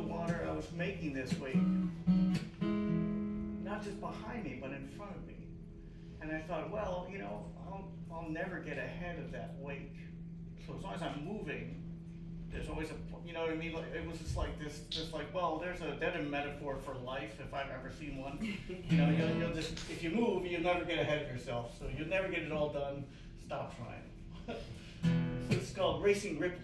water, I was making this wake. Not just behind me, but in front of me. And I thought, well, I'll never get ahead of that wake. So as long as I'm moving, there's always you know what I mean? Like, it was just like this, well, there's a dead-end metaphor for life, if I've ever seen one. You'll just, if you move, you'll never get ahead of yourself. So you'll never get it all done. Stop trying. So it's called Racing Ripples.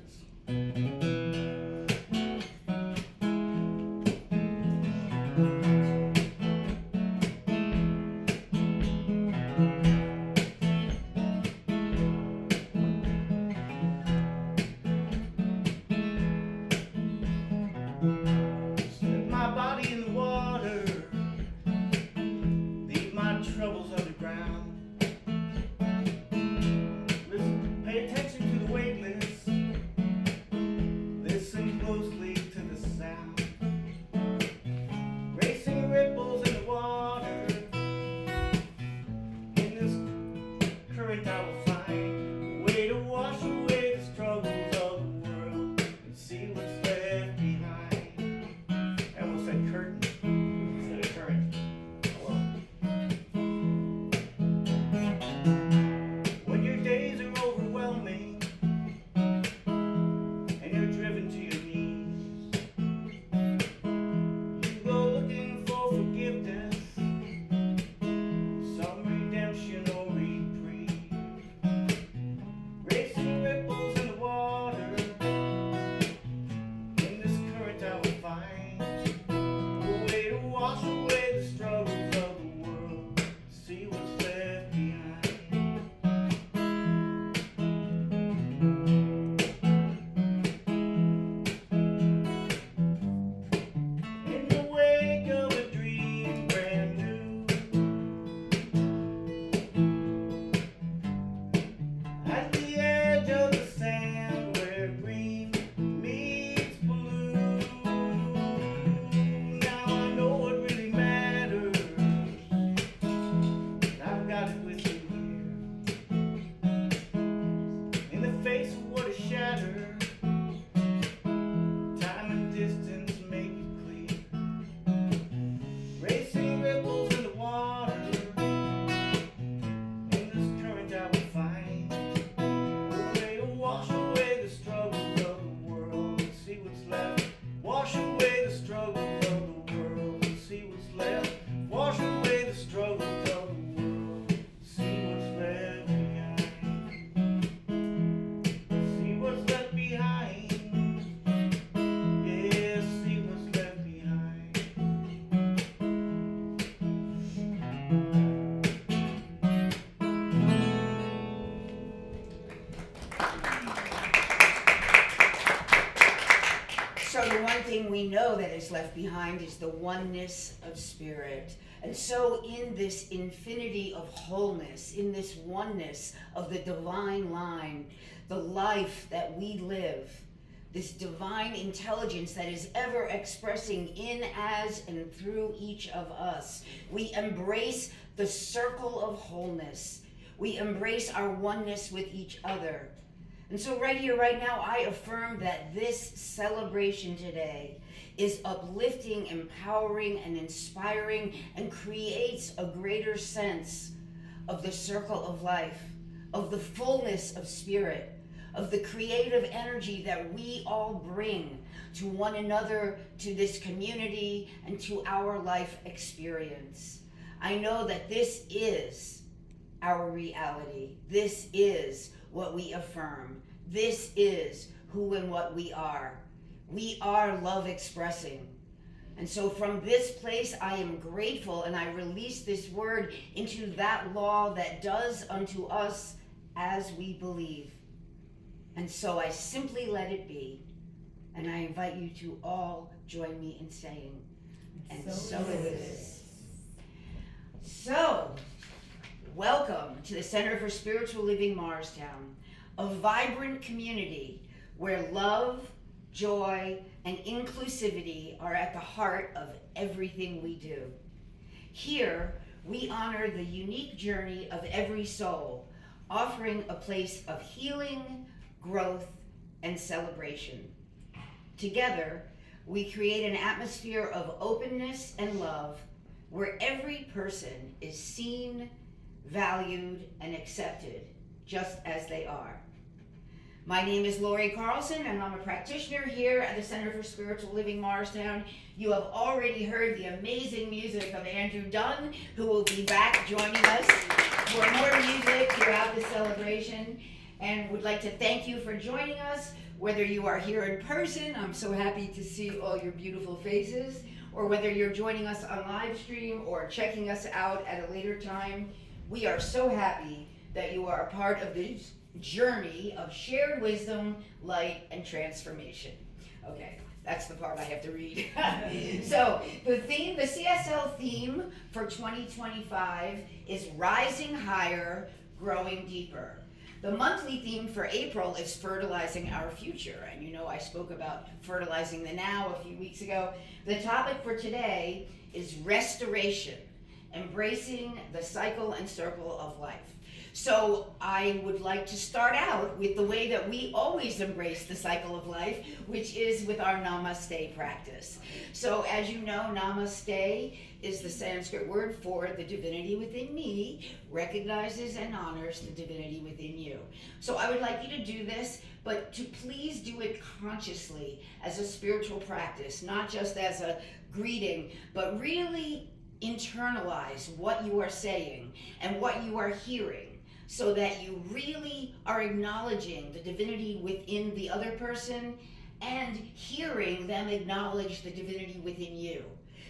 So the one thing we know that is left behind is the oneness of spirit. And so in this infinity of wholeness, in this oneness of the divine line, the life that we live, this divine intelligence that is ever expressing in, as, and through each of us, we embrace the circle of wholeness. We embrace our oneness with each other. And so right here, right now, I affirm that this celebration today is uplifting, empowering, and inspiring, and creates a greater sense of the circle of life, of the fullness of spirit, of the creative energy that we all bring to one another, to this community, and to our life experience. I know that this is our reality. This is what we affirm. This is who and what we are. We are love expressing. And so from this place, I am grateful, and I release this word into that law that does unto us as we believe. And so I simply let it be. And I invite you to all join me in saying, and so it is. So, welcome to the Center for Spiritual Living Morristown, a vibrant community where love, joy, and inclusivity are at the heart of everything we do. Here, we honor the unique journey of every soul, offering a place of healing, growth, and celebration. Together, We create an atmosphere of openness and love where every person is seen, valued, and accepted just as they are. My name is Lori Carlson, and I'm a practitioner here at the Center for Spiritual Living, Morristown. You have already heard the amazing music of Andrew Dunn, who will be back joining us for more music throughout the celebration, and would like to thank you for joining us. Whether you are here in person, I'm so happy to see all your beautiful faces, or whether you're joining us on live stream or checking us out at a later time, we are so happy that you are a part of this journey of shared wisdom, light, and transformation. Okay, that's the part I have to read. So the CSL theme for 2025 is Rising Higher, Growing Deeper. The monthly theme for April is Fertilizing Our Future, and you know I spoke about fertilizing the now a few weeks ago. The topic for today is Restoration, Embracing the Cycle and Circle of Life. So I would like to start out with the way that we always embrace the cycle of life, which is with our Namaste practice. So as you know, Namaste is the Sanskrit word for the divinity within me, recognizes and honors the divinity within you. So I would like you to do this, but to please do it consciously as a spiritual practice, not just as a greeting, but really internalize what you are saying and what you are hearing, so that you really are acknowledging the divinity within the other person and hearing them acknowledge the divinity within you.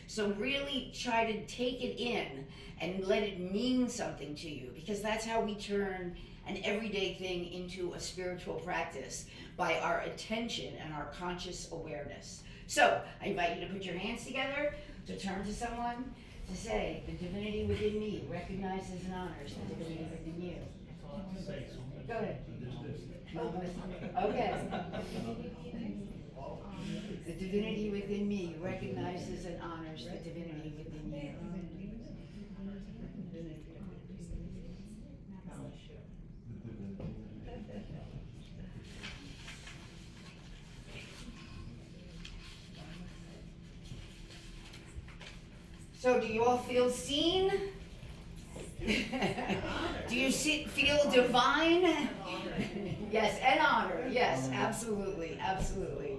So really try to take it in and let it mean something to you, because that's how we turn an everyday thing into a spiritual practice, by our attention and our conscious awareness. So I invite you to put your hands together, to turn to someone, to say, the divinity within me recognizes and honors the divinity within you. Go ahead. Okay. The divinity within me recognizes and honors the divinity within you. So do you all feel seen? Do you feel divine? Yes, and honor. Yes, absolutely, absolutely.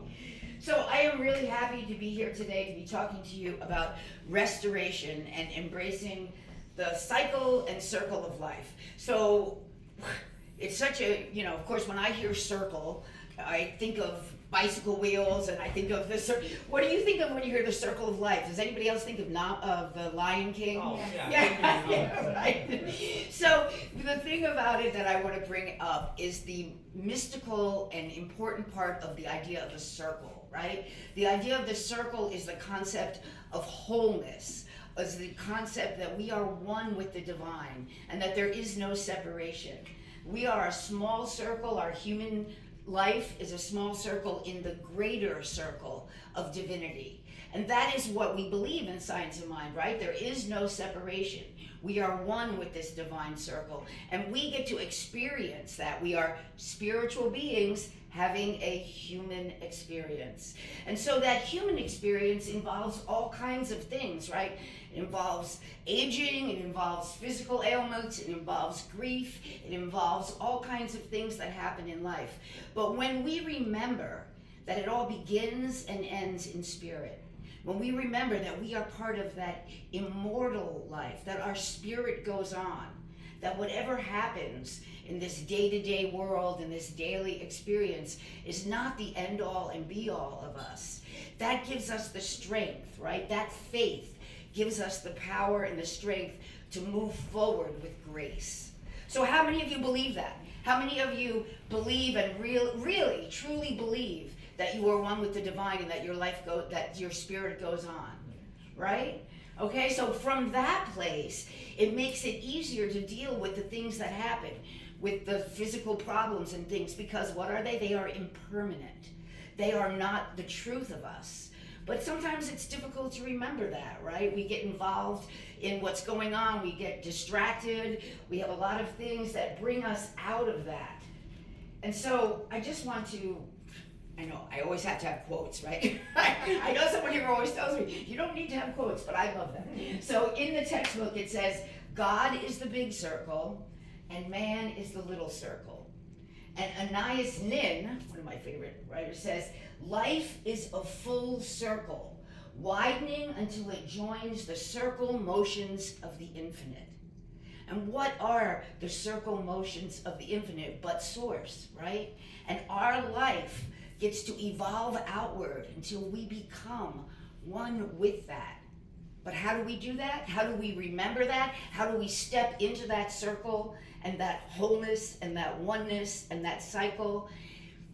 So I am really happy to be here today to be talking to you about restoration and embracing the cycle and circle of life. So it's such a, of course, when I hear circle, I think of bicycle wheels, and I think of the what do you think of when you hear the circle of life? Does anybody else think of the Lion King? Oh, Yeah, right. So the thing about it that I want to bring up is the mystical and important part of the idea of the circle, right? The idea of the circle is the concept of wholeness, is the concept that we are one with the divine and that there is no separation. We are a small circle. Our human life is a small circle in the greater circle of divinity. And that is what we believe in Science of Mind, right? There is no separation. We are one with this divine circle, and we get to experience that. We are spiritual beings having a human experience. And so that human experience involves all kinds of things, right? It involves aging, it involves physical ailments, it involves grief, it involves all kinds of things that happen in life. But when we remember that it all begins and ends in spirit, when we remember that we are part of that immortal life, that our spirit goes on, that whatever happens in this day-to-day world, in this daily experience, is not the end-all and be-all of us, that gives us the strength, right? That faith gives us the power and the strength to move forward with grace. So how many of you believe that? How many of you believe and really, truly believe that you are one with the divine and that that your spirit goes on, right? Okay, so from that place, it makes it easier to deal with the things that happen, with the physical problems and things, because what are they? They are impermanent. They are not the truth of us. But sometimes it's difficult to remember that, right? We get involved in what's going on, we get distracted, we have a lot of things that bring us out of that. And so I just want to, I know, I always have to have quotes, right? I always tells me, you don't need to have quotes, but I love them. So in the textbook it says, God is the big circle, and man is the little circle. And Anais Nin, one of my favorite writers, says, life is a full circle, widening until it joins the circle motions of the infinite. And what are the circle motions of the infinite but source, right? And our life gets to evolve outward until we become one with that. But how do we do that? How do we remember that? How do we step into that circle and that wholeness and that oneness and that cycle?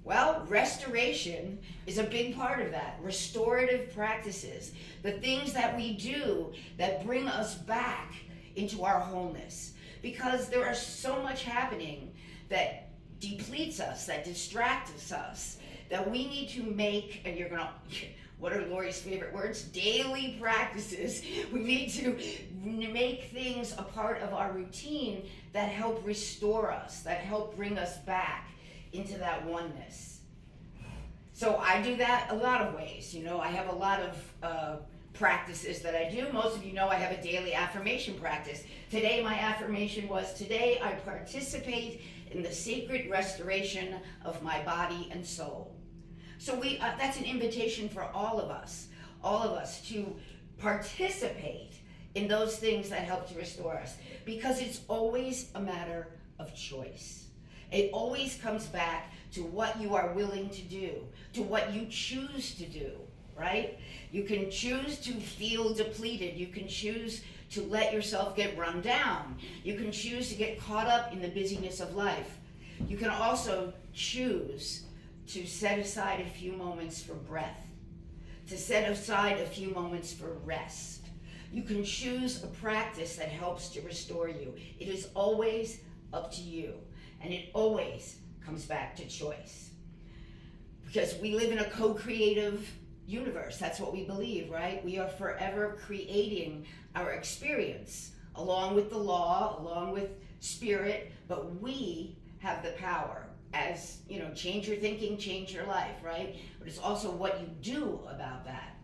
Well, restoration is a big part of that. Restorative practices, the things that we do that bring us back into our wholeness. Because there is so much happening that depletes us, that distracts us, that we need to make, and you're gonna, what are Lori's favorite words? Daily practices. We need to make things a part of our routine that help restore us, that help bring us back into that oneness. So I do that a lot of ways. You know, I have a lot of practices that I do. Most of you know I have a daily affirmation practice. Today my affirmation was, today I participate in the sacred restoration of my body and soul. So that's an invitation for all of us to participate in those things that help to restore us, because it's always a matter of choice. It always comes back to what you are willing to do, to what you choose to do, right? You can choose to feel depleted. You can choose to let yourself get run down. You can choose to get caught up in the busyness of life. You can also choose to set aside a few moments for breath, to set aside a few moments for rest. You can choose a practice that helps to restore you. It is always up to you, and it always comes back to choice. Because we live in a co-creative universe. That's what we believe, right? We are forever creating our experience along with the law, along with spirit, but we have the power. As, you know, change your thinking, change your life, right? But it's also what you do about that.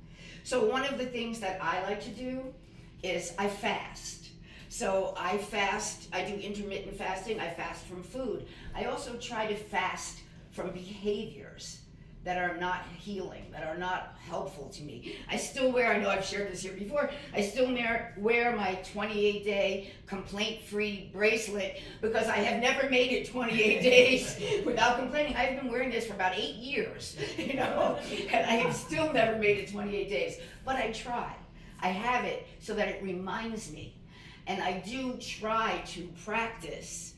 So one of the things that I like to do is I fast. So I fast, I do intermittent fasting, I fast from food. I also try to fast from behaviors that are not healing, that are not helpful to me. I still wear, I know I've shared this here before, I still wear my 28-day complaint-free bracelet because I have never made it 28 days without complaining. I've been wearing this for about 8 years, you know, and I have still never made it 28 days. But I try. I have it so that it reminds me. And I do try to practice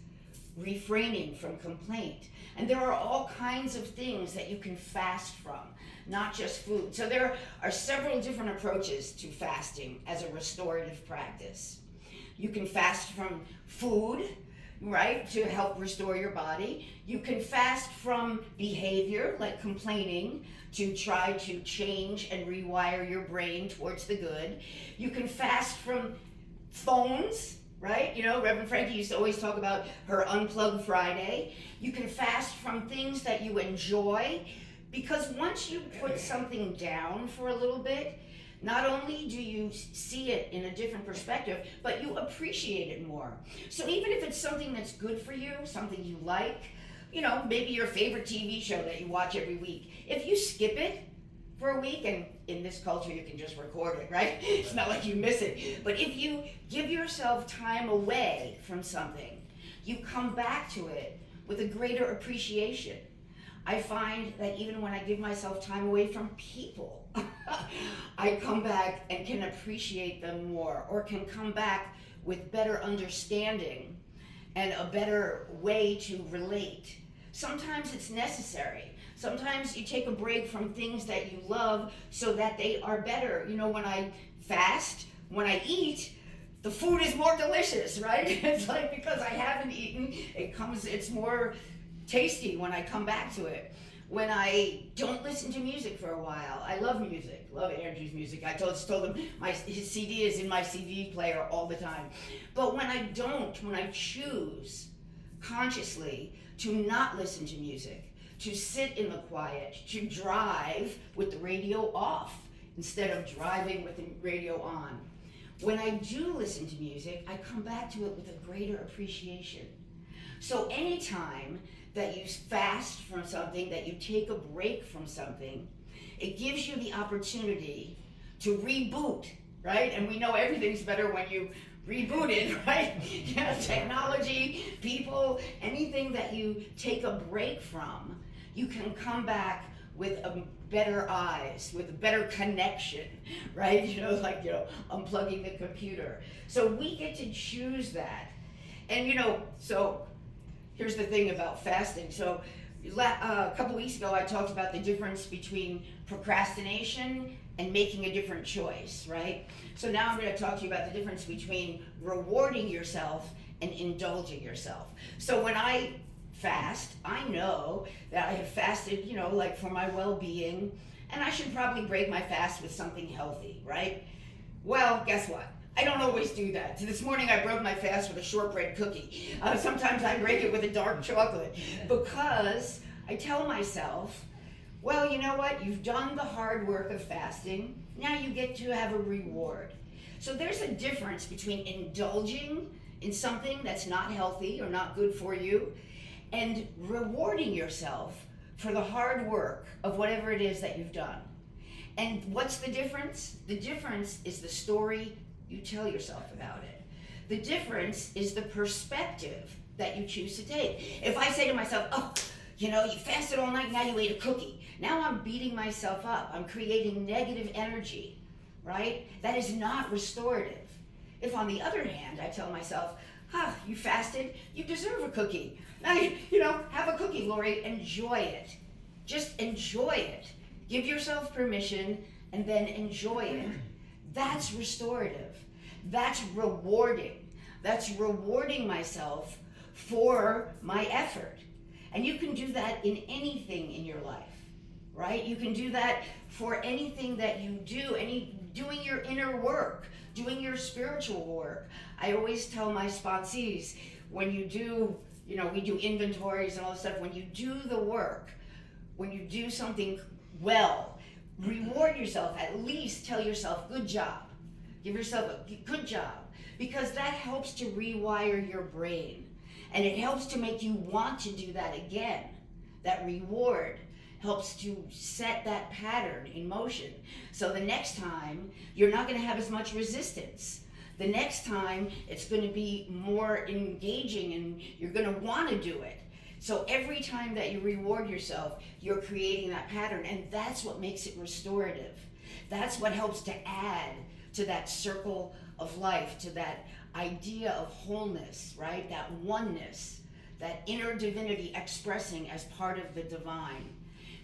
refraining from complaint. And there are all kinds of things that you can fast from, not just food. So there are several different approaches to fasting as a restorative practice. You can fast from food, right, to help restore your body. You can fast from behavior, like complaining, to try to change and rewire your brain towards the good. You can fast from phones, right? You know, Reverend Frankie used to always talk about her Unplugged Friday. You can fast from things that you enjoy, because once you put something down for a little bit, not only do you see it in a different perspective, but you appreciate it more. So even if it's something that's good for you, something you like, you know, maybe your favorite TV show that you watch every week, if you skip it for a week, and in this culture you can just record it, right? It's not like you miss it. But if you give yourself time away from something, you come back to it with a greater appreciation. I find that even when I give myself time away from people, I come back and can appreciate them more, or can come back with better understanding and a better way to relate. Sometimes it's necessary. Sometimes you take a break from things that you love so that they are better. You know, when I fast, when I eat, the food is more delicious, right? It's like, because I haven't eaten, it's more tasty when I come back to it. When I don't listen to music for a while, I love music, love Andrew's music. I told him his CD is in my CD player all the time. But when I don't, when I choose consciously to not listen to music, to sit in the quiet, to drive with the radio off instead of driving with the radio on. When I do listen to music, I come back to it with a greater appreciation. So anytime that you fast from something, that you take a break from something, it gives you the opportunity to reboot, right? And we know everything's better when you reboot it, right? Technology, people, anything that you take a break from, you can come back with a better eyes, with a better connection, right? Unplugging the computer. So we get to choose that. And so here's the thing about fasting. So a couple weeks ago, I talked about the difference between procrastination and making a different choice, right? So now I'm going to talk to you about the difference between rewarding yourself and indulging yourself. So when I fast, I know that I have fasted, for my well-being, and I should probably break my fast with something healthy, right? Well, guess what? I don't always do that. So this morning I broke my fast with a shortbread cookie. Sometimes I break it with a dark chocolate because I tell myself, well, you know what? You've done the hard work of fasting. Now you get to have a reward. So there's a difference between indulging in something that's not healthy or not good for you and rewarding yourself for the hard work of whatever it is that you've done. And what's the difference? The difference is the story you tell yourself about it. The difference is the perspective that you choose to take. If I say to myself, oh, you fasted all night, now you ate a cookie. Now I'm beating myself up. I'm creating negative energy, right? That is not restorative. If on the other hand, I tell myself, you fasted, you deserve a cookie. Now, have a cookie, Lori, enjoy it. Just enjoy it. Give yourself permission and then enjoy it. That's restorative. That's rewarding. That's rewarding myself for my effort. And you can do that in anything in your life, right? You can do that for anything that you do, doing your inner work, doing your spiritual work. I always tell my sponsees, when you do, we do inventories and all this stuff, when you do the work, when you do something well, reward yourself, at least tell yourself, good job. Give yourself a good job, because that helps to rewire your brain. And it helps to make you want to do that again. That reward helps to set that pattern in motion. So the next time, you're not going to have as much resistance. The next time, it's going to be more engaging and you're going to want to do it. So every time that you reward yourself, you're creating that pattern, and that's what makes it restorative. That's what helps to add to that circle of life, to that idea of wholeness, right? That oneness, that inner divinity expressing as part of the divine.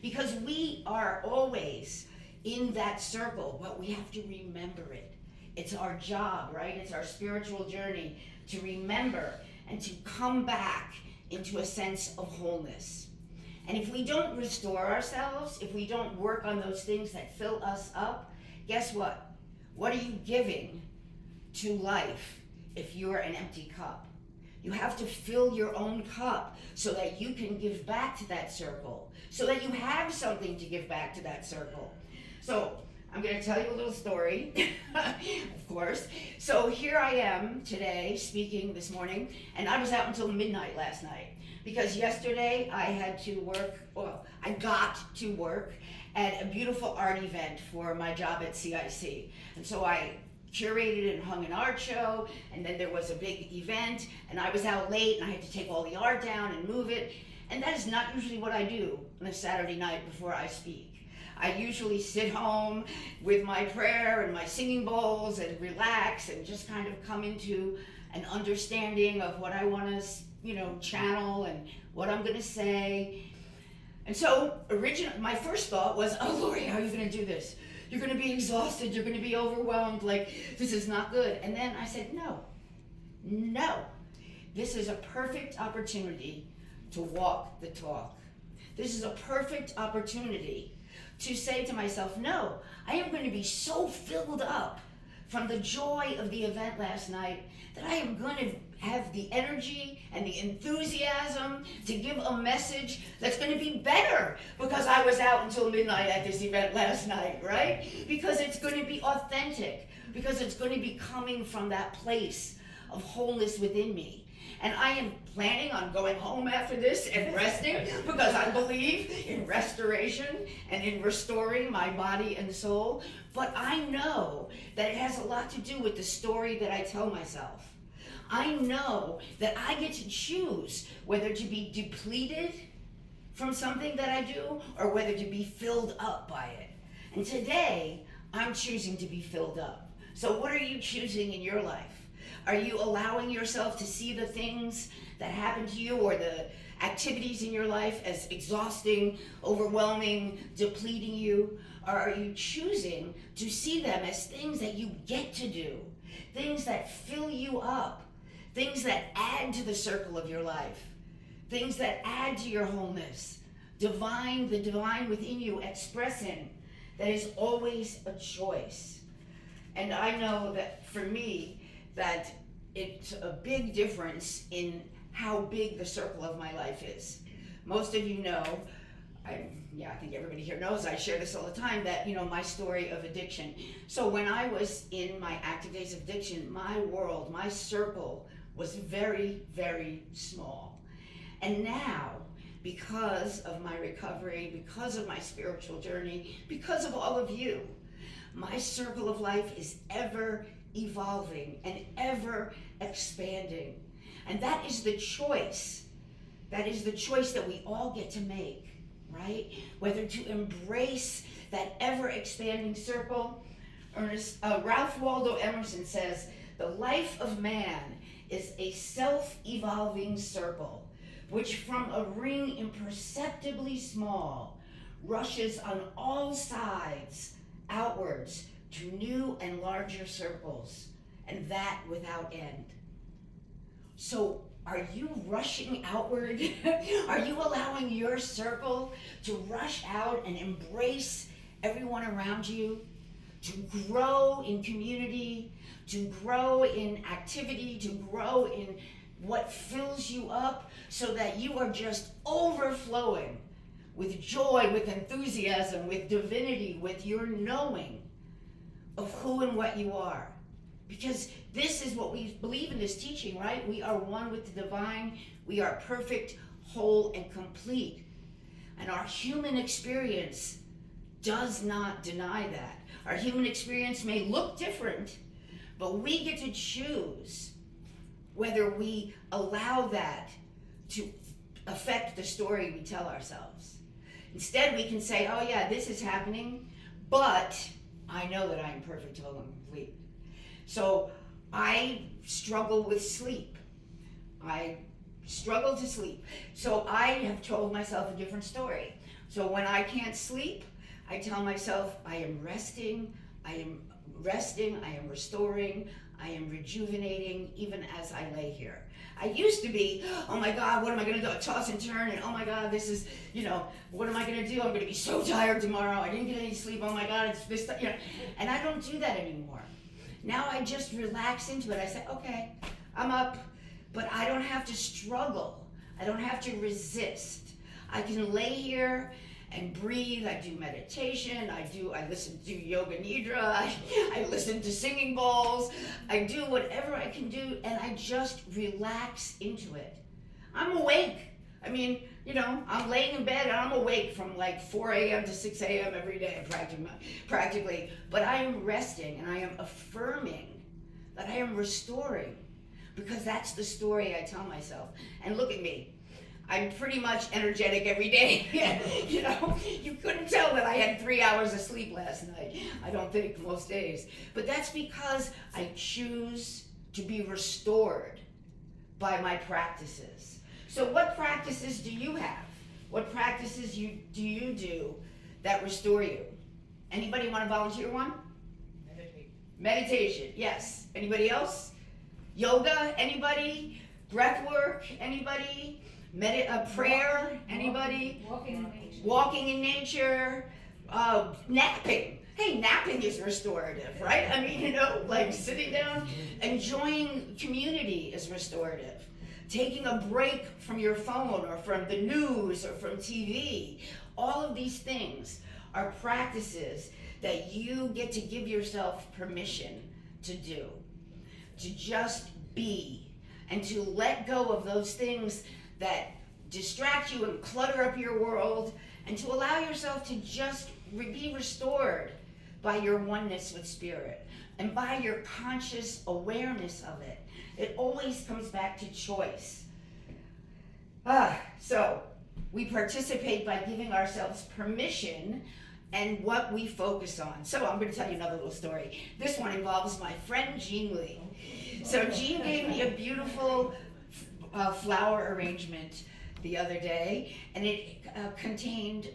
Because we are always in that circle, but we have to remember it. It's our job, right? It's our spiritual journey to remember and to come back into a sense of wholeness. And if we don't restore ourselves, if we don't work on those things that fill us up, guess what? What are you giving to life if you're an empty cup? You have to fill your own cup so that you can give back to that circle, so that you have something to give back to that circle. So I'm going to tell you a little story, of course. So here I am today speaking this morning, and I was out until midnight last night because yesterday I had to work, I got to work at a beautiful art event for my job at CIC. And so I curated and hung an art show, and then there was a big event, and I was out late and I had to take all the art down and move it. And that is not usually what I do on a Saturday night before I speak. I usually sit home with my prayer and my singing bowls and relax and just kind of come into an understanding of what I want to, channel and what I'm going to say. And so my first thought was, oh, Lori, how are you going to do this? You're going to be exhausted. You're going to be overwhelmed. Like, this is not good. And then I said, no. This is a perfect opportunity to walk the talk. This is a perfect opportunity to say to myself, no, I am going to be so filled up from the joy of the event last night that I am going to have the energy and the enthusiasm to give a message that's going to be better because I was out until midnight at this event last night, right? Because it's going to be authentic, because it's going to be coming from that place of wholeness within me. And I am planning on going home after this and resting because I believe in restoration and in restoring my body and soul. But I know that it has a lot to do with the story that I tell myself. I know that I get to choose whether to be depleted from something that I do or whether to be filled up by it. And today, I'm choosing to be filled up. So what are you choosing in your life? Are you allowing yourself to see the things that happen to you or the activities in your life as exhausting, overwhelming, depleting you? Or are you choosing to see them as things that you get to do, things that fill you up, things that add to the circle of your life, things that add to your wholeness, the divine within you expressing that is always a choice. And I know that for me, that it's a big difference in how big the circle of my life is. Most of you know, I think everybody here knows, I share this all the time, that, my story of addiction. So when I was in my active days of addiction, my world, my circle was very, very small. And now, because of my recovery, because of my spiritual journey, because of all of you, my circle of life is ever evolving and ever expanding. And that is the choice. That is the choice that we all get to make, right? Whether to embrace that ever expanding circle. Ralph Waldo Emerson says, the life of man is a self-evolving circle, which from a ring imperceptibly small, rushes on all sides outwards to new and larger circles, and that without end. So are you rushing outward? Are you allowing your circle to rush out and embrace everyone around you, to grow in community, to grow in activity, to grow in what fills you up, so that you are just overflowing with joy, with enthusiasm, with divinity, with your knowing of who and what you are? Because this is what we believe in this teaching, right? We are one with the divine. We are perfect, whole, and complete. And our human experience does not deny that. Our human experience may look different, but we get to choose whether we allow that to affect the story we tell ourselves. Instead, we can say, oh yeah, this is happening, but I know that I am perfect, whole, and complete. So I struggle with sleep. I struggle to sleep. So I have told myself a different story. So when I can't sleep, I tell myself I am resting, I am restoring, I am rejuvenating, even as I lay here. I used to be, oh my God, what am I gonna do? Toss and turn, and oh my God, this is, what am I gonna do? I'm gonna be so tired tomorrow. I didn't get any sleep. Oh my God, it's this, and I don't do that anymore. Now I just relax into it. I say, okay, I'm up, but I don't have to struggle. I don't have to resist. I can lay here and breathe. I do meditation. I listen to yoga nidra. I listen to singing bowls. I do whatever I can do, and I just relax into it. I'm awake. I mean, I'm laying in bed and I'm awake from like 4 a.m. to 6 a.m. every day, practically. But I am resting and I am affirming that I am restoring, because that's the story I tell myself. And look at me. I'm pretty much energetic every day. You couldn't tell that I had 3 hours of sleep last night. I don't think, most days. But that's because I choose to be restored by my practices. So what practices do you have? What practices do you do that restore you? Anybody want to volunteer one? Meditation, yes. Anybody else? Yoga, anybody? Breath work, anybody? Prayer, anybody? Walking in nature. Walking in nature, napping. Hey, napping is restorative, right? I mean, like sitting down, enjoying community is restorative. Taking a break from your phone or from the news or from TV, all of these things are practices that you get to give yourself permission to do, to just be, and to let go of those things that distract you and clutter up your world, and to allow yourself to just be restored by your oneness with spirit and by your conscious awareness of it. It always comes back to choice. So we participate by giving ourselves permission and what we focus on. So I'm going to tell you another little story. This one involves my friend Jean Lee. So Jean gave me a beautiful flower arrangement the other day, and it contained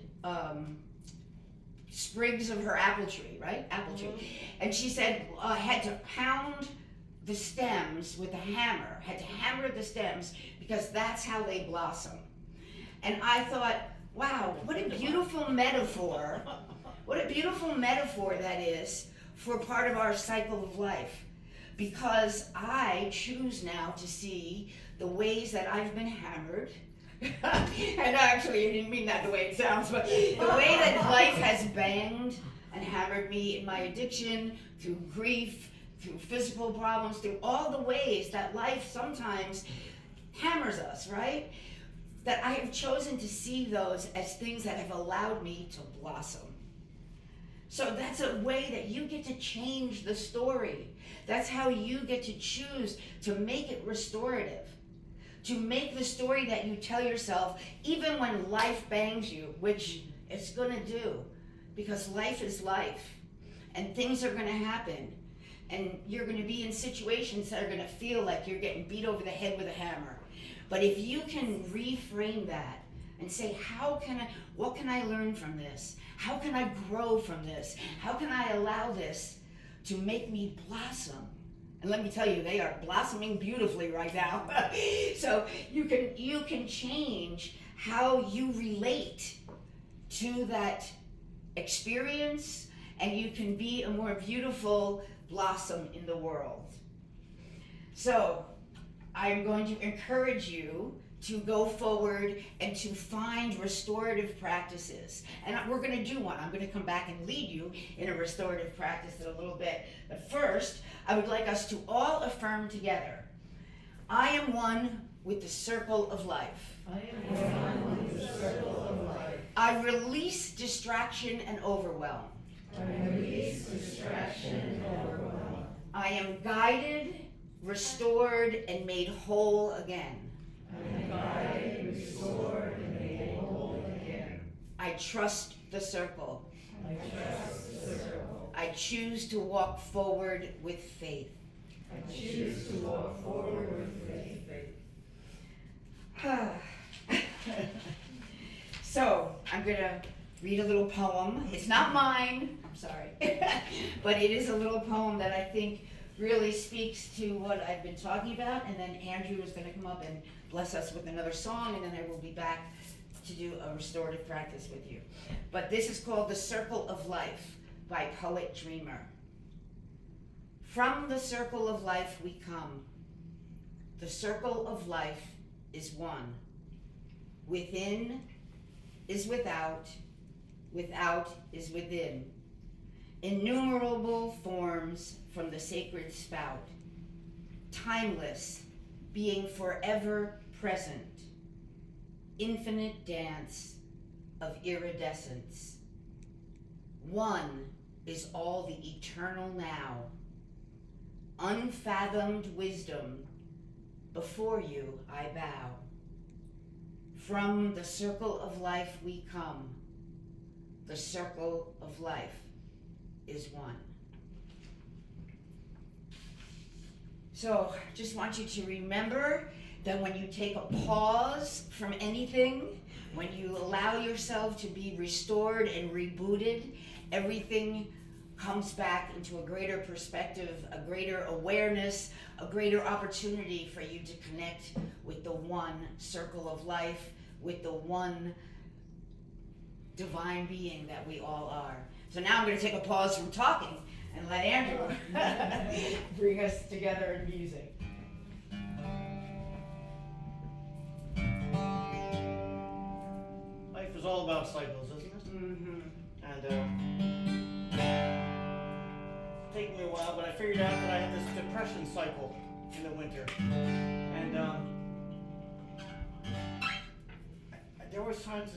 sprigs of her apple tree, right? Apple tree. And she said I had to pound the stems with a hammer, had to hammer the stems because that's how they blossom. And I thought, wow, what a beautiful metaphor. What a beautiful metaphor that is for part of our cycle of life. Because I choose now to see the ways that I've been hammered. And actually, I didn't mean that the way it sounds, but the way that life has banged and hammered me in my addiction, through grief, through physical problems, through all the ways that life sometimes hammers us, right? That I have chosen to see those as things that have allowed me to blossom. So that's a way that you get to change the story. That's how you get to choose to make it restorative. To make the story that you tell yourself, even when life bangs you, which it's gonna do, because life is life, and things are gonna happen, and you're gonna be in situations that are gonna feel like you're getting beat over the head with a hammer. But if you can reframe that and say, what can I learn from this? How can I grow from this? How can I allow this to make me blossom? And let me tell you, they are blossoming beautifully right now. So you can change how you relate to that experience, and you can be a more beautiful blossom in the world. So I'm going to encourage you to go forward and to find restorative practices. And we're going to do one. I'm going to come back and lead you in a restorative practice in a little bit. But first, I would like us to all affirm together. I am one with the circle of life. I am one with the circle of life. I release distraction and overwhelm. I release distraction and overwhelm. I am guided, restored, and made whole again. I am guided, restored, and made whole again. I trust the circle. I trust the circle. I choose to walk forward with faith. I choose to walk forward with faith. So, I'm going to read a little poem. It's not mine, I'm sorry, but it is a little poem that I think really speaks to what I've been talking about, and then Andrew is going to come up and bless us with another song, and then I will be back to do a restorative practice with you. But this is called The Circle of Life by Poet Dreamer. From the circle of life we come. The circle of life is one. Within is without, without is within. Innumerable forms from the sacred spout. Timeless, being forever present. Infinite dance of iridescence. One is all the eternal now. Unfathomed wisdom, before you I bow. From the circle of life we come. The circle of life is one. So, just want you to remember that when you take a pause from anything, when you allow yourself to be restored and rebooted, everything comes back into a greater perspective, a greater awareness, a greater opportunity for you to connect with the one circle of life, with the one divine being that we all are. So now I'm going to take a pause from talking and let Andrew bring us together in music. Life is all about cycles, isn't it? Mm-hmm. And taken me a while, but I figured out that I had this depression cycle in the winter. And there was times,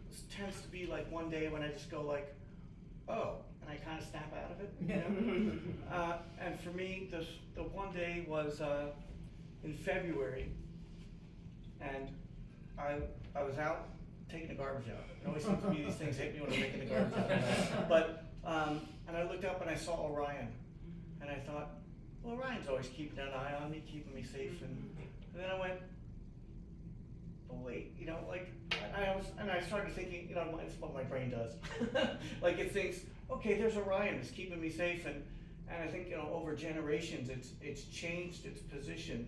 this tends to be like one day when I just go like, oh, and I kind of snap out of it, you know? And for me, the one day was in February, and I was out taking the garbage out. It always seems to me these things hit me when I'm taking the garbage out. But, and I looked up and I saw Orion, and I thought, well, Orion's always keeping an eye on me, keeping me safe, and then I went, oh wait, you know, like, and I started thinking, you know, it's what my brain does. Like it thinks, okay, there's Orion, it's keeping me safe, and I think, you know, over generations, it's changed its position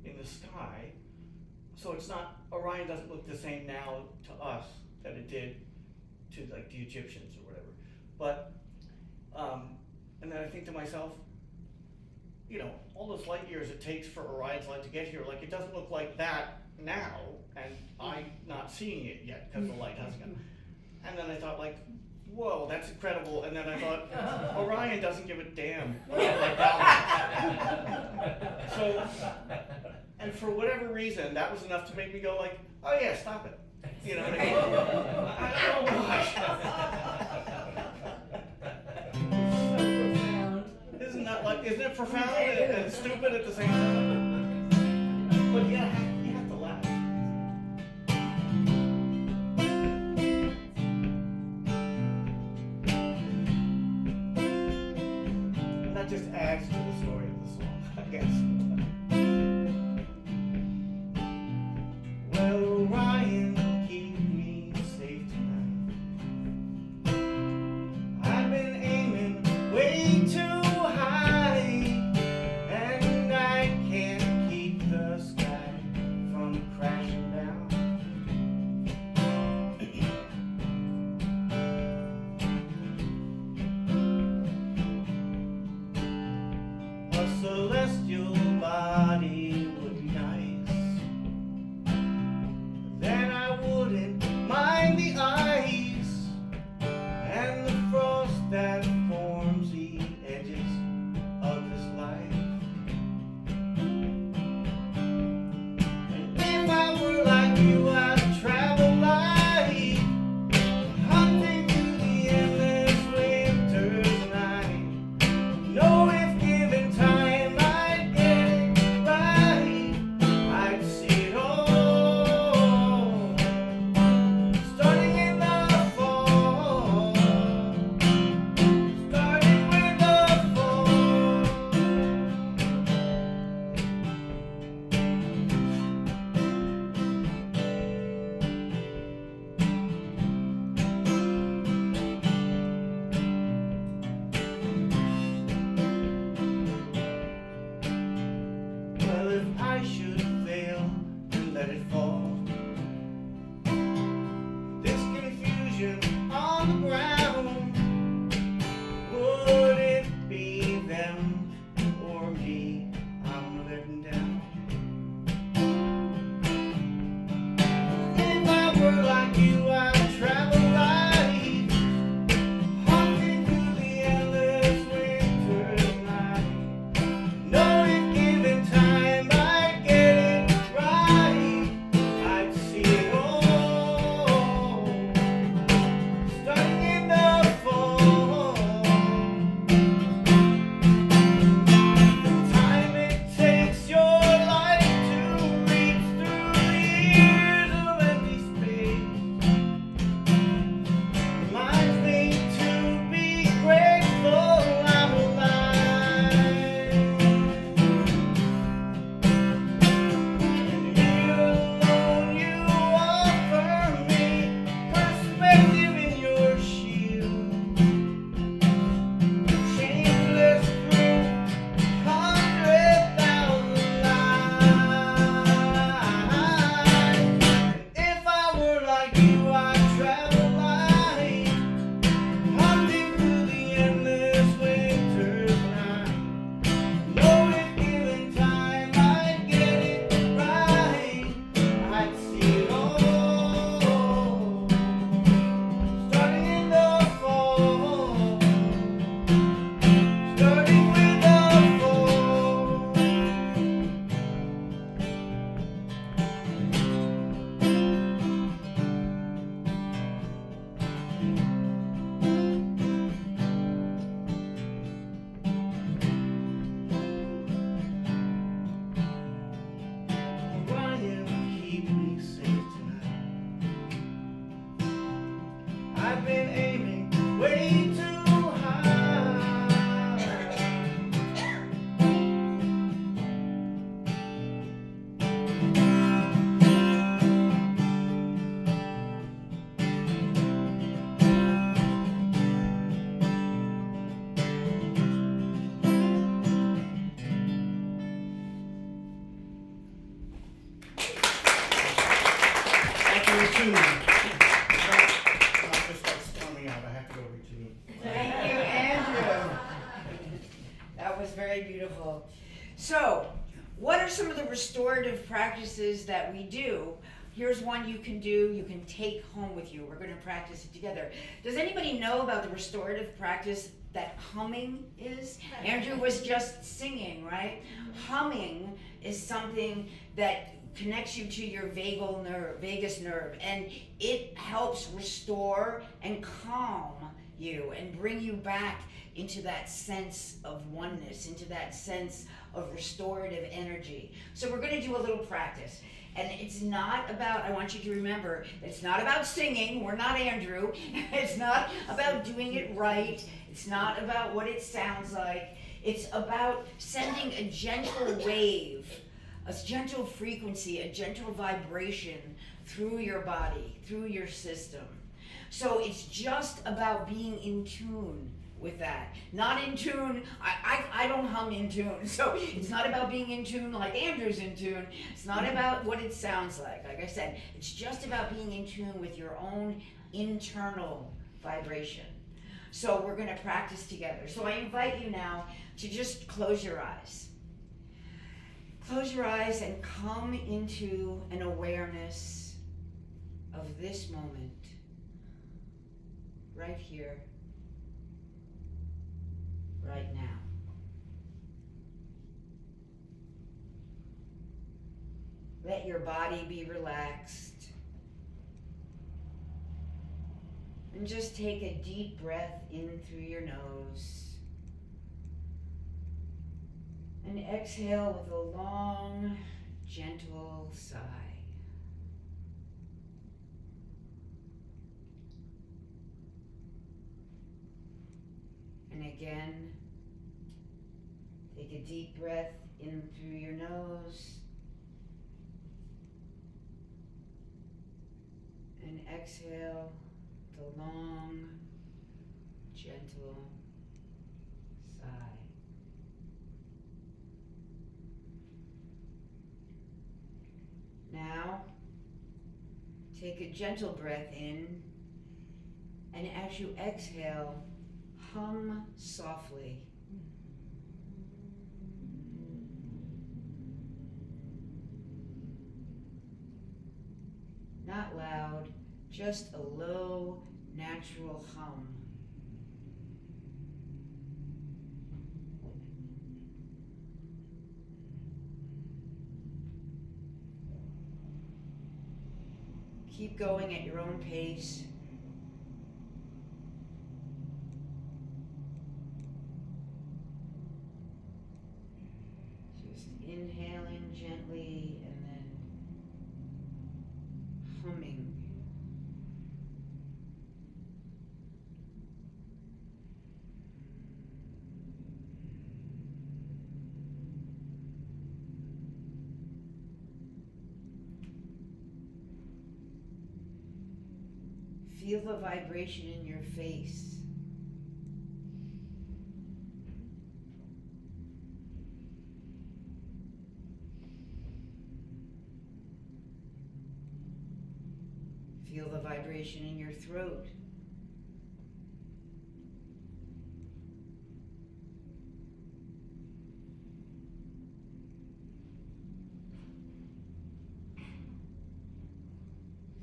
in the sky. So it's not, Orion doesn't look the same now to us that it did to like the Egyptians or whatever. But, and then I think to myself, you know, all those light years it takes for Orion's light to get here, like it doesn't look like that now, and I'm not seeing it yet because the light hasn't come. And then I thought like, whoa, that's incredible. And then I thought, Orion doesn't give a damn about my balance. So, and for whatever reason, that was enough to make me go like, oh yeah, stop it. You know what I mean? I don't know why. Isn't it profound and stupid at the same time? But you have to laugh. And that just adds to the story of the song, I guess. Well, Orion, keep me safe tonight. I've been aiming way too celestial body would be nice. Then I wouldn't mind the ice and the frost that forms the edges of this life. And if I were like you, I'd travel light, hunting through the endless winter's night. No, if given time, I'd get been aiming way too high. Back to retune. Not just like storming out, I have to go retune. Thank you, Andrew. That was very beautiful. So, what are some of the restorative practices that we do? Here's one you can do, you can take home with you. We're going to practice it together. Does anybody know about the restorative practice that humming is? Andrew was just singing, right? Humming is something that connects you to your vagus nerve, and it helps restore and calm you and bring you back into that sense of oneness, into that sense of restorative energy. So we're going to do a little practice. And it's not about, I want you to remember, it's not about singing. We're not Andrew. It's not about doing it right. It's not about what it sounds like. It's about sending a gentle wave, a gentle frequency, a gentle vibration through your body, through your system. So it's just about being in tune with that. Not in tune, I don't hum in tune, so it's not about being in tune like Andrew's in tune. It's not about what it sounds like. Like I said, it's just about being in tune with your own internal vibration. So we're going to practice together. So I invite you now to just close your eyes. Close your eyes and come into an awareness of this moment, right here, right now. Let your body be relaxed. And just take a deep breath in through your nose. And exhale with a long, gentle sigh. And again, take a deep breath in through your nose. And exhale the long, gentle sigh. Now, take a gentle breath in, and as you exhale, hum softly. Not loud, just a low, natural hum. Keep going at your own pace. Just inhaling gently and then humming. Feel the vibration in your face. Feel the vibration in your throat.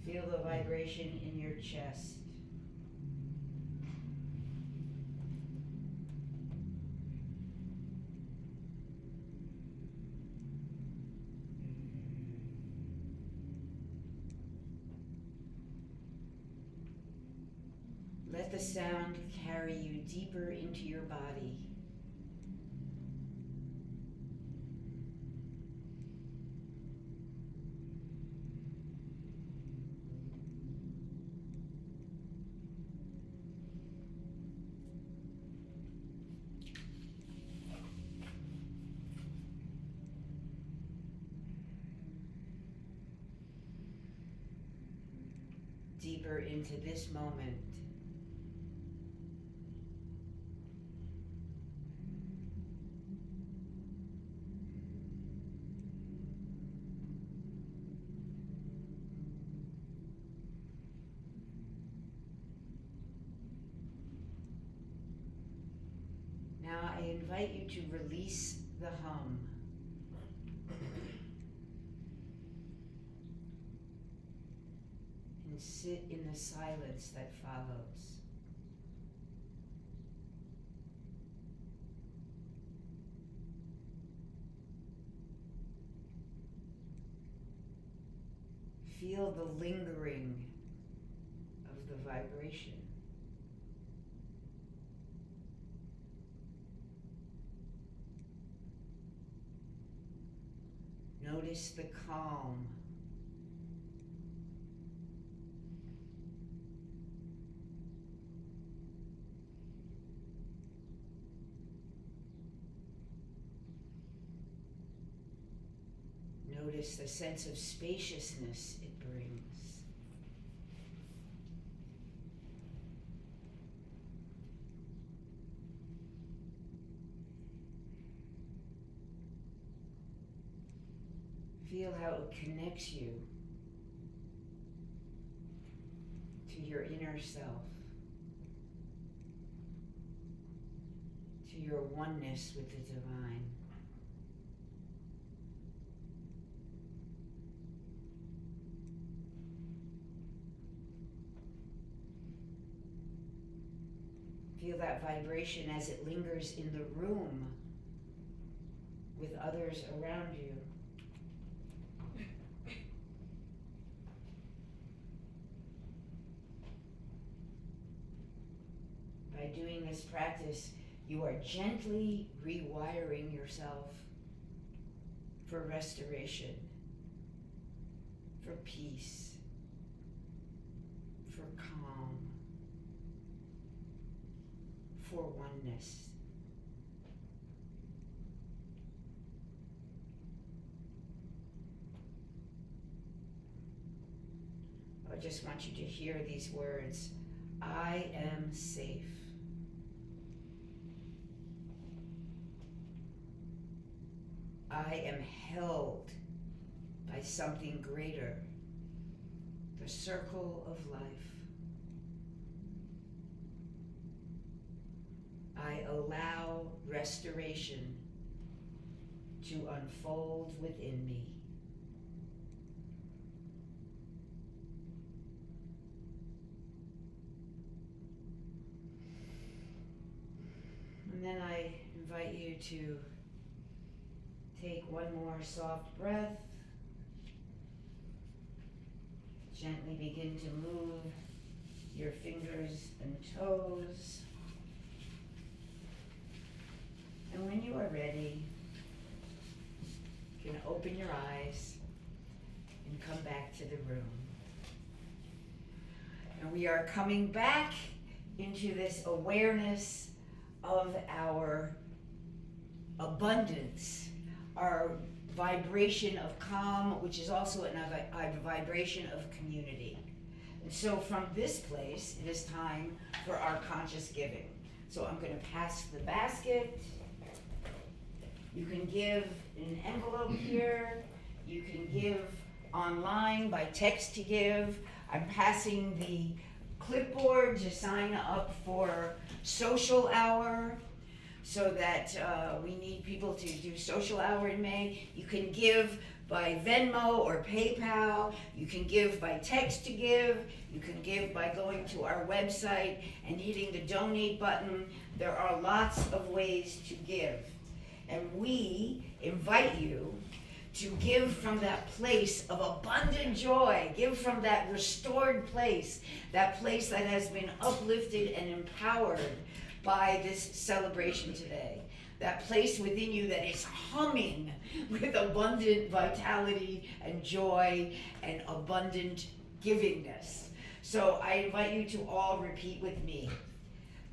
Feel the vibration in your chest. Let the sound carry you deeper into your body. deeper into this moment. Now I invite you to release the hum. And sit in the silence that follows. Feel the lingering of the vibration. Notice the calm. Notice the sense of spaciousness it brings. Feel how it connects you to your inner self, to your oneness with the divine. Feel that vibration as it lingers in the room with others around you. By doing this practice, you are gently rewiring yourself for restoration, for peace, for calm, for oneness. I just want you to hear these words. I am safe. I am held by something greater, the circle of life. I allow restoration to unfold within me. And then I invite you to take one more soft breath. Gently begin to move your fingers and toes. And when you are ready, you can open your eyes and come back to the room. And we are coming back into this awareness of our abundance, our vibration of calm, which is also a vibration of community. And so from this place, it is time for our conscious giving. So I'm going to pass the basket. You can give in an envelope here. You can give online by text to give. I'm passing the clipboard to sign up for social hour, so that we need people to do social hour in May. You can give by Venmo or PayPal. You can give by text to give. You can give by going to our website and hitting the donate button. There are lots of ways to give. And we invite you to give from that place of abundant joy. Give from that restored place, that place that has been uplifted and empowered by this celebration today. That place within you that is humming with abundant vitality and joy and abundant givingness. So I invite you to all repeat with me.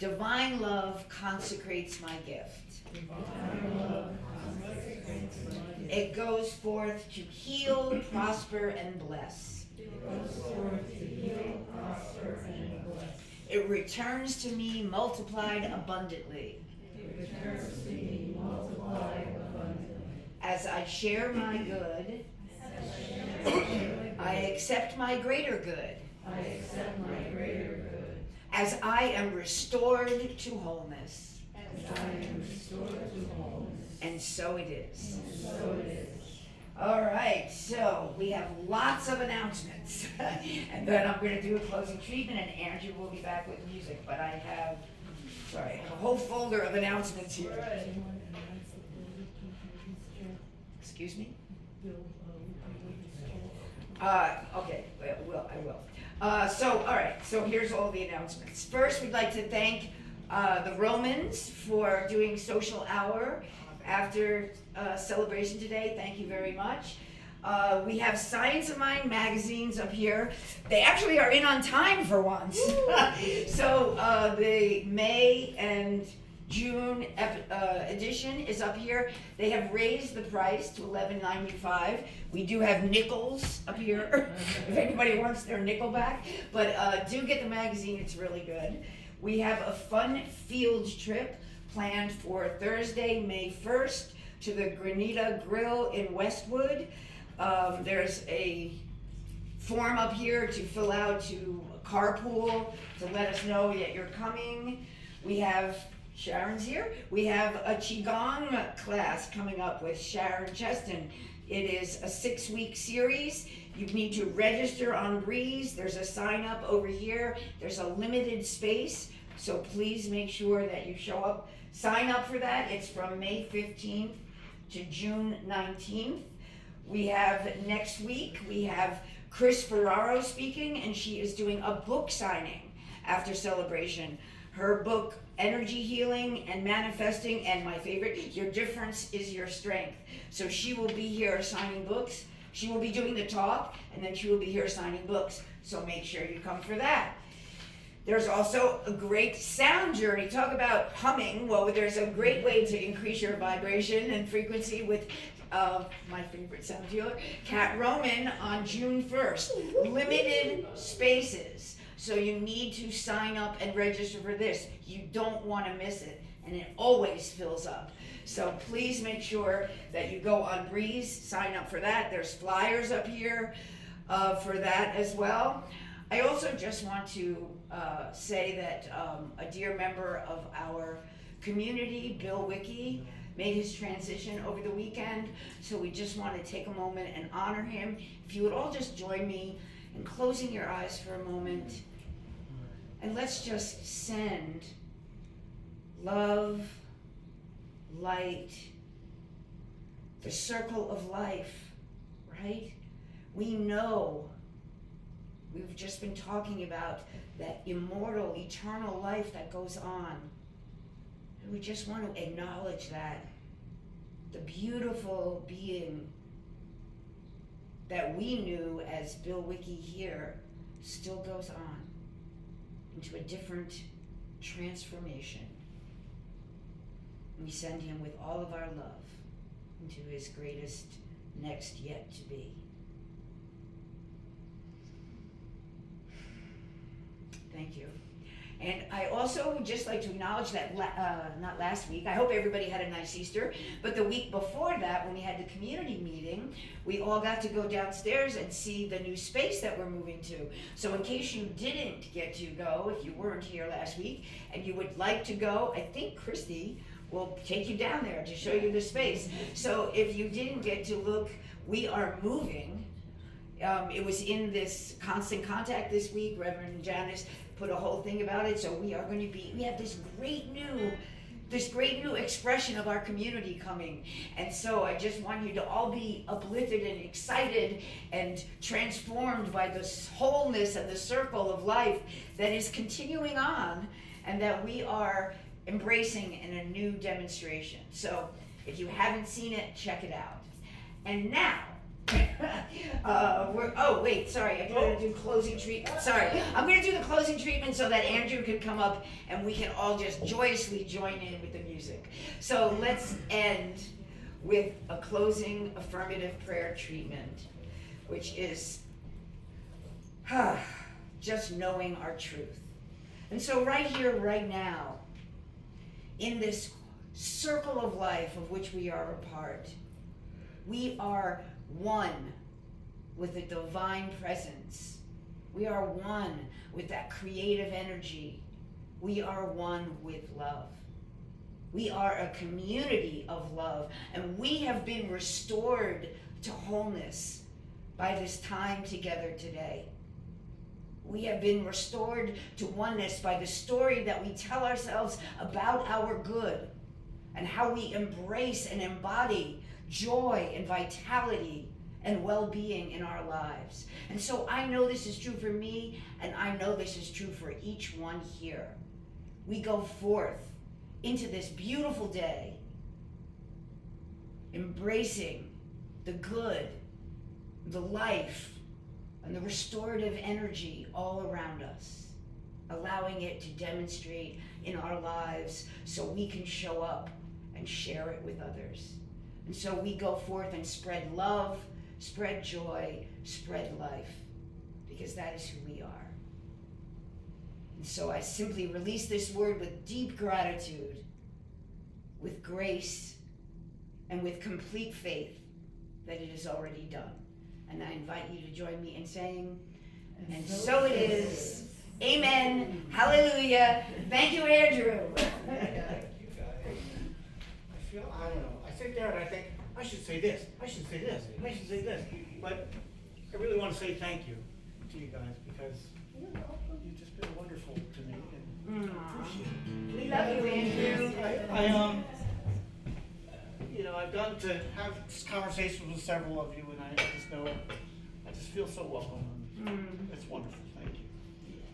Divine love consecrates my gift. Divine love consecrates my gift. It goes forth to heal, prosper, and bless. It goes forth to heal, prosper, and bless. It returns to me multiplied abundantly. It returns to me multiplied abundantly. As I share my good, I accept my greater good. I accept my greater good. As I am restored to wholeness. As I am restored to wholeness. And so it is. And so it is. All right, so we have lots of announcements. And then I'm going to do a closing treatment, and Andrew will be back with music. But I have a whole folder of announcements here. Excuse me? Okay, I will. All right, so here's all the announcements. First, we'd like to thank the Romans for doing social hour after celebration today. Thank you very much. We have Science of Mind magazines up here. They actually are in on time for once. So the May and June edition is up here. They have raised the price to $11.95. We do have nickels up here if anybody wants their nickel back. But do get the magazine, it's really good. We have a fun field trip planned for Thursday, May 1st to the Granita Grill in Westwood. There's a form up here to fill out to carpool to let us know that you're coming. We have Sharon's here. We have a Qigong class coming up with Sharon Cheston. It is a 6-week series. You need to register on Breeze. There's a sign up over here. There's a limited space, so please make sure that you show up. Sign up for that. It's from May 15th to June 19th. We have next week, we have Chris Ferraro speaking, and she is doing a book signing after celebration. Her book, Energy Healing and Manifesting, and my favorite, Your Difference is Your Strength. So she will be here signing books. She will be doing the talk, and then she will be here signing books. So make sure you come for that. There's also a great sound journey. Talk about humming. Well, there's a great way to increase your vibration and frequency with my favorite sound healer, Kat Roman, on June 1st. Limited spaces. So you need to sign up and register for this. You don't want to miss it. And it always fills up. So please make sure that you go on Breeze, sign up for that. There's flyers up here for that as well. I also just want to say that a dear member of our community, Bill Wicke, made his transition over the weekend. So we just want to take a moment and honor him. If you would all just join me in closing your eyes for a moment. And let's just send love, light, the circle of life, right? We know, we've just been talking about that immortal, eternal life that goes on. And we just want to acknowledge that. The beautiful being that we knew as Bill Wicke here still goes on into a different transformation. We send him with all of our love into his greatest next yet to be. Thank you. And I also would just like to acknowledge that, not last week, I hope everybody had a nice Easter, but the week before that, when we had the community meeting, we all got to go downstairs and see the new space that we're moving to. So in case you didn't get to go, if you weren't here last week, and you would like to go, I think Christy will take you down there to show you the space. So if you didn't get to look, we are moving. It was in this constant contact this week. Reverend Janice put a whole thing about it. So we are going to be, we have this great new expression of our community coming. And so I just want you to all be uplifted and excited and transformed by this wholeness and the circle of life that is continuing on and that we are embracing in a new demonstration. So if you haven't seen it, check it out. And now, sorry, I gotta do closing treatment. Sorry, I'm gonna do the closing treatment so that Andrew can come up and we can all just joyously join in with the music. So let's end with a closing affirmative prayer treatment, which is just knowing our truth. And so right here, right now, in this circle of life of which we are a part, we are one with the divine presence. We are one with that creative energy. We are one with love. We are a community of love, and we have been restored to wholeness by this time together today. We have been restored to oneness by the story that we tell ourselves about our good and how we embrace and embody joy and vitality and well-being in our lives. And so I know this is true for me, and I know this is true for each one here. We go forth into this beautiful day, embracing the good, the life, and the restorative energy all around us, allowing it to demonstrate in our lives so we can show up and share it with others. And so we go forth and spread love, spread joy, spread life, because that is who we are. And so I simply release this word with deep gratitude, with grace, and with complete faith that it is already done. And I invite you to join me in saying, and so it is. Amen. Hallelujah. Thank you, Andrew. Thank you, guys. I feel, I don't know, I sit there and I think, I should say this, I should say this, I should say this. But I really want to say thank you to you guys, because you've just been wonderful to me, and I appreciate it. We love you, Andrew. I've gotten to have conversations with several of you, and I just know, I just feel so welcome. It's wonderful, thank you.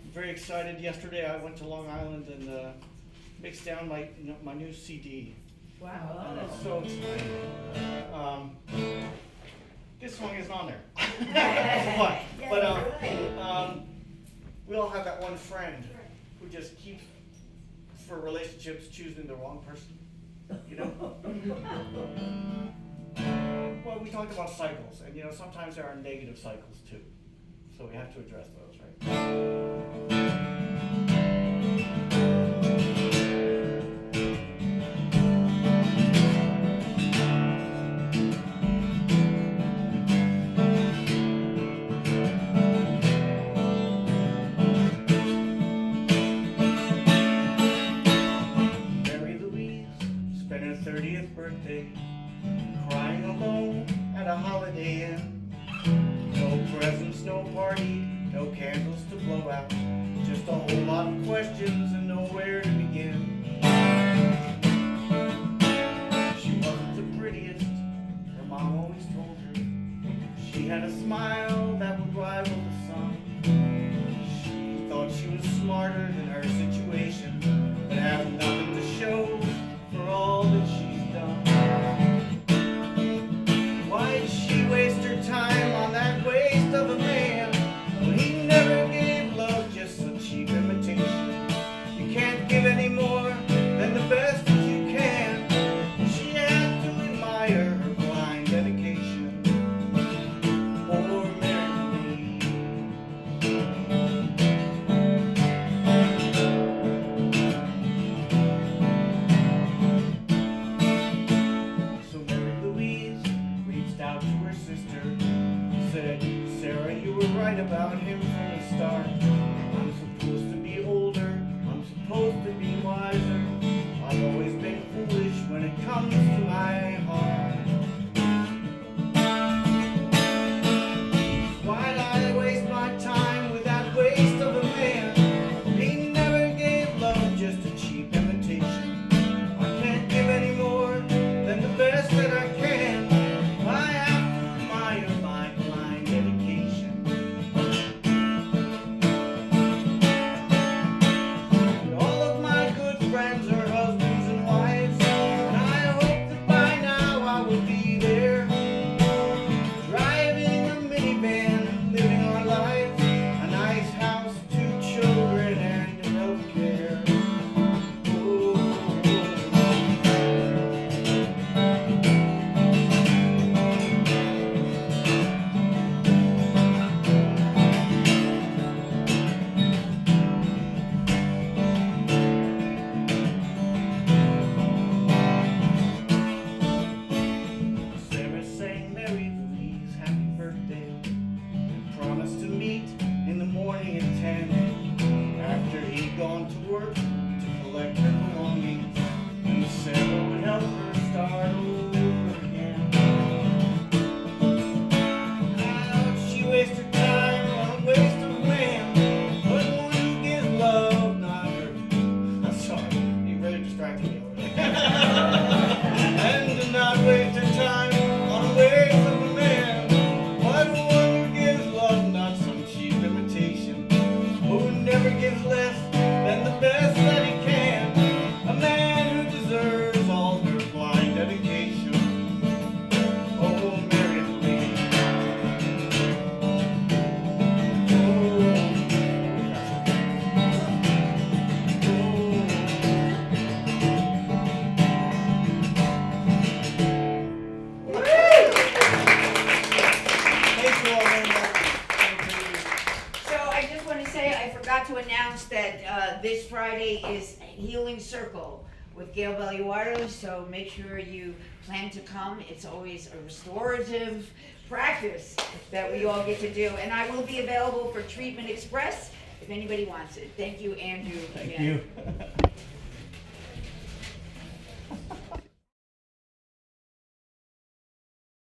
I'm very excited. Yesterday I went to Long Island and mixed down my new CD. Wow. And it's so exciting. This song isn't on there. It's fun. But we all have that one friend who just keeps, for relationships, choosing the wrong person. You know? Well, we talked about cycles, and sometimes there are negative cycles too. So we have to address those, right? Birthday, crying alone at a Holiday Inn. No presents, no party, no candles to blow out, just a whole lot of questions and nowhere to begin. She wasn't the prettiest, her mom always told her. She had a smile that would rival the sun. She thought she was smarter than her situation, but had nothing to show for all that she's done. Why did she waste her time on that waste of a man when he never gave love, just a cheap imitation? You can't give any more than the best that you can. She had to admire her blind dedication. Poor Mary So Mary Louise reached out to her sister, said, Sarah, you were right about him from the start. I'm supposed to be older, I'm supposed to be wiser. I've always been foolish when it comes to my heart. Why'd I waste my time with that waste of a man? He never gave love, just a cheap imitation. I can't give any more than the best that I can. I have to admire my blind dedication. forgot to announce that this Friday is Healing Circle with Gail Belluardo, so make sure you plan to come. It's always a restorative practice that we all get to do. And I will be available for Treatment Express if anybody wants it. Thank you, Andrew. Thank again. you.